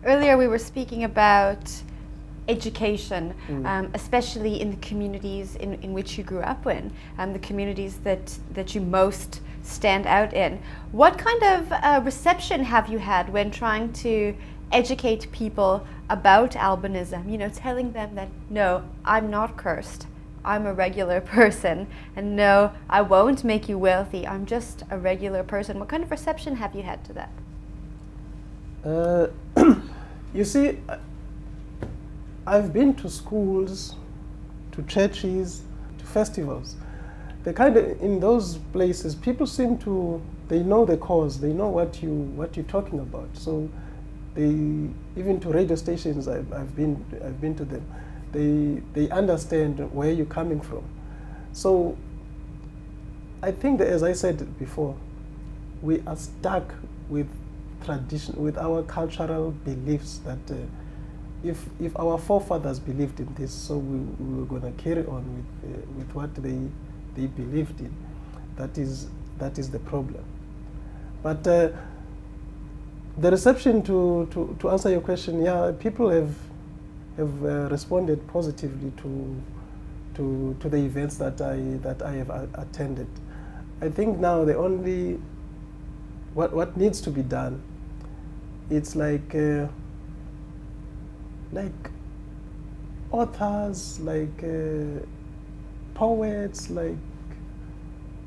Earlier we were speaking about education, especially in the communities in which you grew up in, the communities that you most stand out in. What kind of reception have you had when trying to educate people about albinism? You know, telling them that, no, I'm not cursed, I'm a regular person, and no, I won't make you wealthy, I'm just a regular person. What kind of reception have you had to that? You see, I've been to schools, to churches, to festivals. The kind of, in those places, people seem to, they know the cause, they know what you're talking about. So they, even to radio stations, I've been to them. They understand where you're coming from. So I think that, as I said before, we are stuck with tradition, with our cultural beliefs that if our forefathers believed in this, so we were going to carry on with what they believed in. That is the problem. But the reception, to answer your question, yeah, people have responded positively to the events that I have attended. I think now the only what needs to be done, it's like authors, like poets, like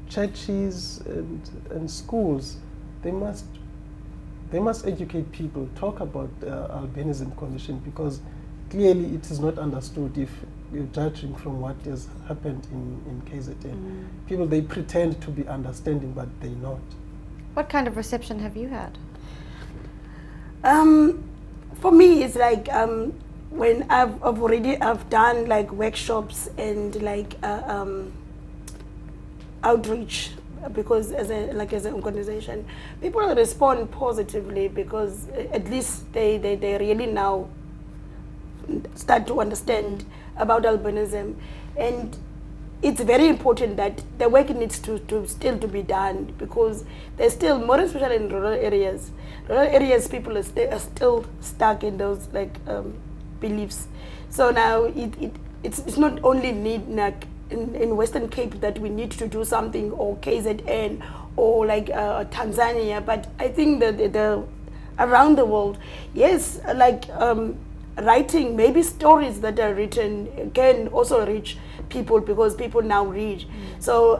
churches and schools, they must educate people, talk about albinism condition, because clearly it is not understood if you're judging from what has happened in KZN. People, they pretend to be understanding, but they're not. What kind of reception have you had? For me, it's like when I've done like workshops and like outreach, because as an organization, people respond positively, because at least they really now start to understand about albinism. And it's very important that the work needs to still to be done, because there's still, more especially in rural areas, people are still stuck in those like beliefs. So now it's not only like in Western Cape that we need to do something, or KZN, or like Tanzania, but I think that the around the world, yes, like writing, maybe stories that are written can also reach people, because people now read. So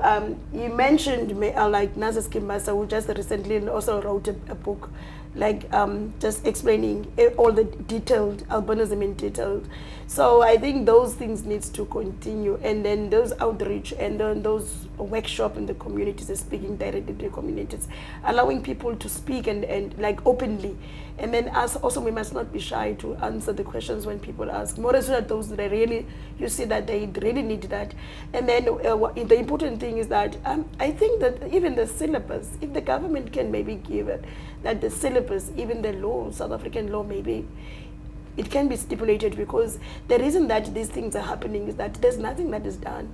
you mentioned like Nazis Kimbasa, who just recently also wrote a book, like just explaining all the detailed albinism in detail. So I think those things needs to continue, and then those outreach and then those workshop in the communities, and speaking directly to the communities, allowing people to speak and like openly. And then us also, we must not be shy to answer the questions when people ask, more especially those that really, you see that they really need that. And then the important thing is that I think that even the syllabus, if the government can maybe give it, that the syllabus, even the law, South African law, maybe it can be stipulated, because the reason that these things are happening is that there's nothing that is done.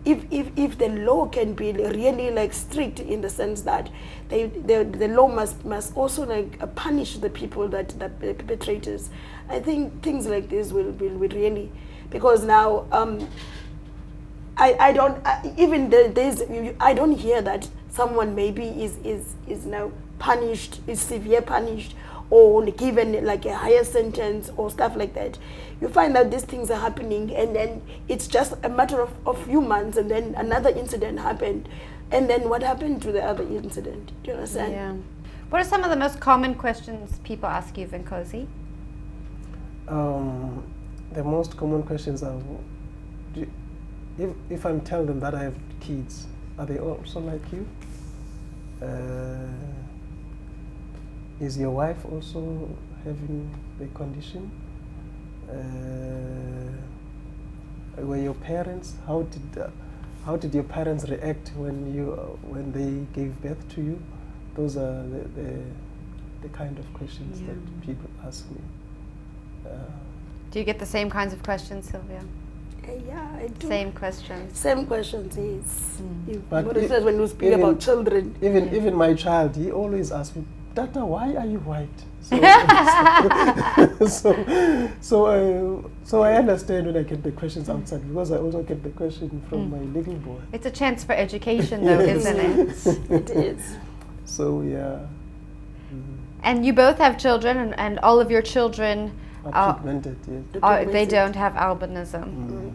If the law can be really like strict, in the sense that the law must also like punish the people, that the perpetrators, I think things like this will really, because now I don't hear that someone maybe is now punished, is severe punished, or given like a higher sentence or stuff like that. You find that these things are happening, and then it's just a matter of few months, and then another incident happened, and then what happened to the other incident? Do you understand? Yeah. What are some of the most common questions people ask you, Venkosi? The most common questions are, if I'm telling them that I have kids, are they also like you? Is your wife also having the condition? Were your parents, how did your parents react when they gave birth to you? Those are the kind of questions that people ask me. Do you get the same kinds of questions, Sylvia? Yeah, I do. Same questions. Same questions, yes. But What it says when you speak about children. Even my child, he always asks me, Tata, why are you white? So, so I understand when I get the questions outside, because I also get the question from my little boy. It's a chance for education, though, Yes. isn't it? It is. So yeah, And you both have children, and all of your children are pigmented. Yes. they don't have albinism. Mm.